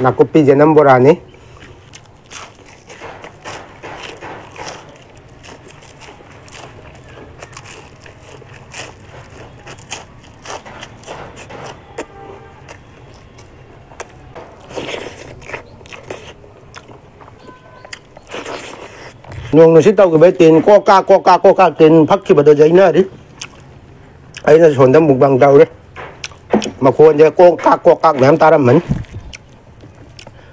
nakupi jenam borani. Nung nó sẽ tao cái bé tiền coca tiền phát khi bắt đầu giấy nữa đi ấy là hồn tâm mục bằng đầu đấy mà khuôn cho coca làm ta làm mình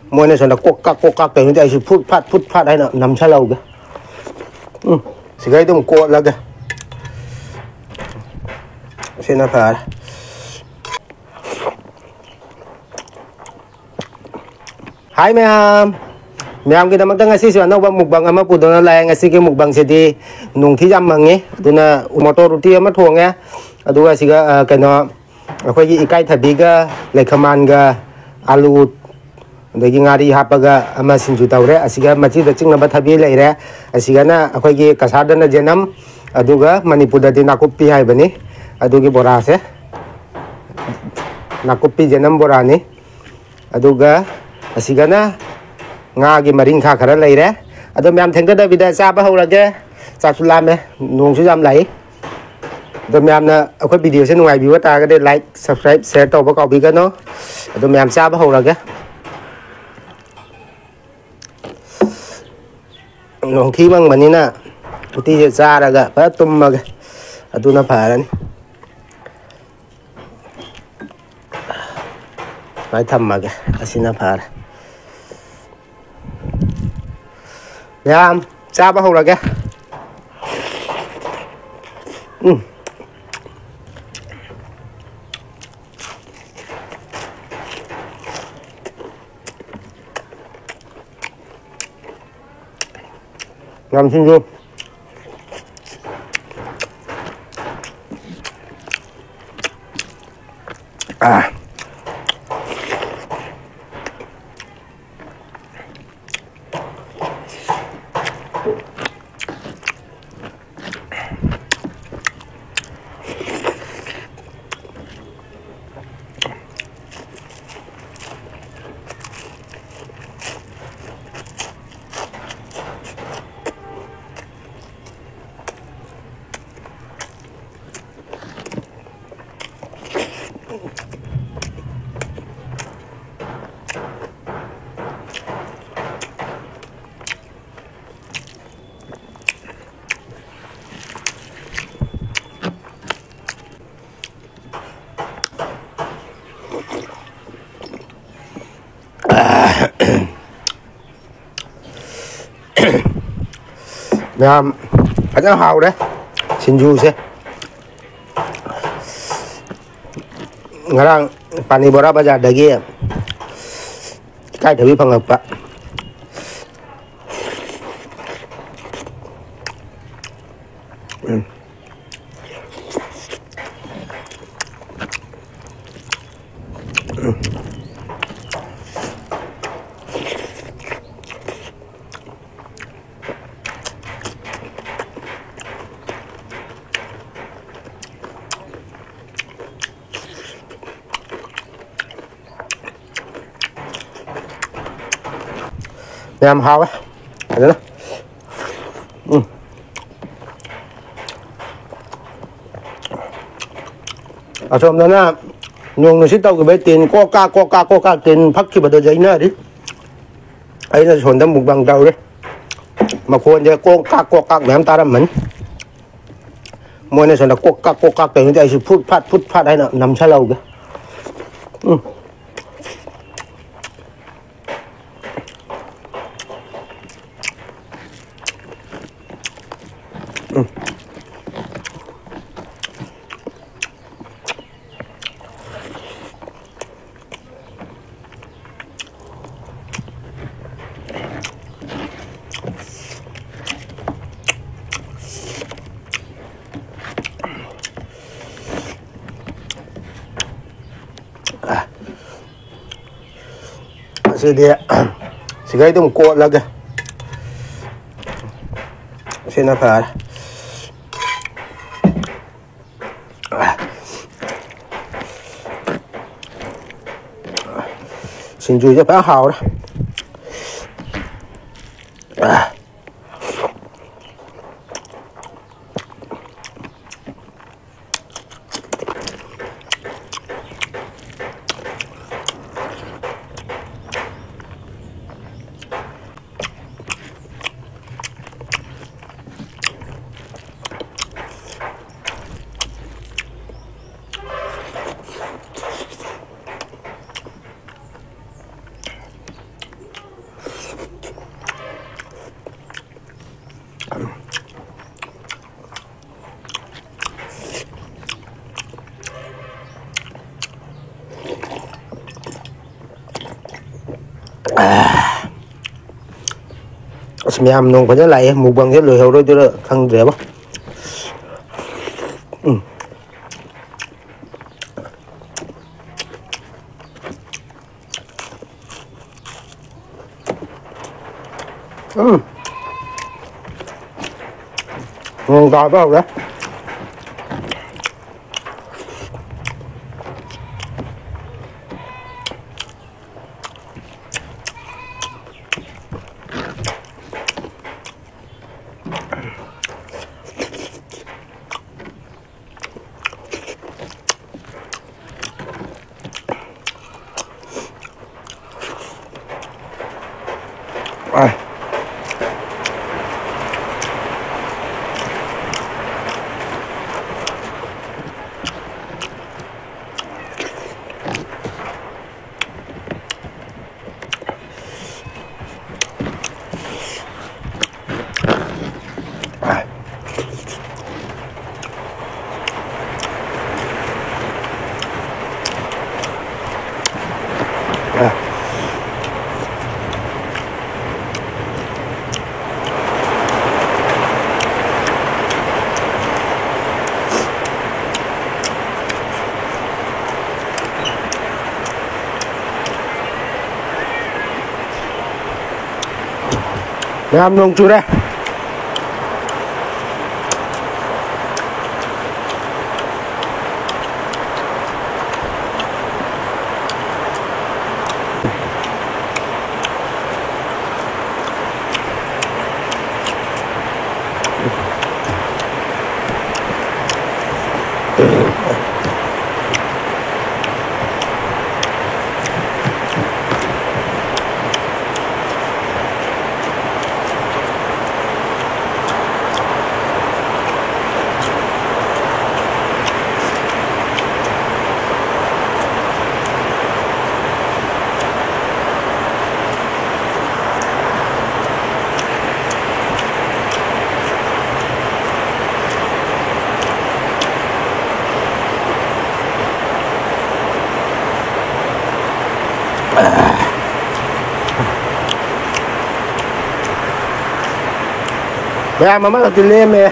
mỗi này là coca tiền nó chạy sự phút phát hay là nằm xa lâu kìa sẽ gây tôi một cột là kìa xin nó phải hai Ma'am kita magtanga si ano ba mukbang ama po doon na nga sige mukbang sidi nung tijam mangi doon na motor ruti ama thong ya aduga siga kano akhoi ikai thabiga lekhaman ga alu dagi ngari hapaga ama sinju tawre asiga machi da chingna ba thabi leire asiga na akhoi kasada na jenam aduga manipur da nakupi hai bani adugi bora se nakupi jenam bora ni aduga asiga na ngagi maring kha khara lei re ado myam thengda da bida cha ba hawrage cha sulam me nung su jam lai ado myam na akhoi video se nungai bi wa ta ga de like subscribe share to ba ka bi ga no ado myam cha ba hawrage nong thi bang mani na uti je cha ra ga ba tum ma ga ado na pha ran mai tham ma ga asina pha Ma'am, cha bao là kìa. Ngâm xin vô. Ma'am, anh hào đấy, xin du xe. Ngarang panibora baja dagi kai dhabi phangak pa Ma'am hào ấy, đấy đó. Ở trong đó là nhung nó sẽ tao cái bé tiền coca tiền phát khi bắt đầu giấy nữa đi ấy là hồn tâm mục bằng đầu đấy mà khuôn cho coca làm ta làm mình mỗi này là coca tiền nó chạy sự phút phát hay là nằm xa lâu kìa Sige, sige itu kuat lagi. Sini apa? xin chui cho phải hào đó Semiam nung pada lai mukbang dia loh hero tu kang dia apa? Ngon đòi bao đấy. Ngam nung chú đây. Ya mama là tiền lên mẹ.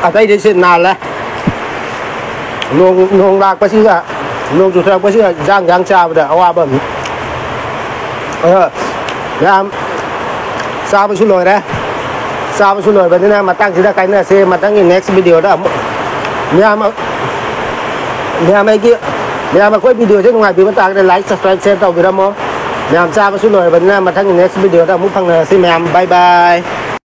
À đây thì nào là nông lạc bác sĩ à nông chủ theo bác sĩ giang cha bây giờ hoa bầm ya sao bác sĩ lồi đấy sao bác sĩ lồi bây giờ mà tăng thì ra cái này xe mà tăng cái next video đó nhà mấy kia nhà mà quay video chứ ngoài bị bắt tăng để like subscribe share tàu video mà làm sao bác sĩ lồi bây giờ mà tăng cái next video đó muốn thằng này xem em bye bye.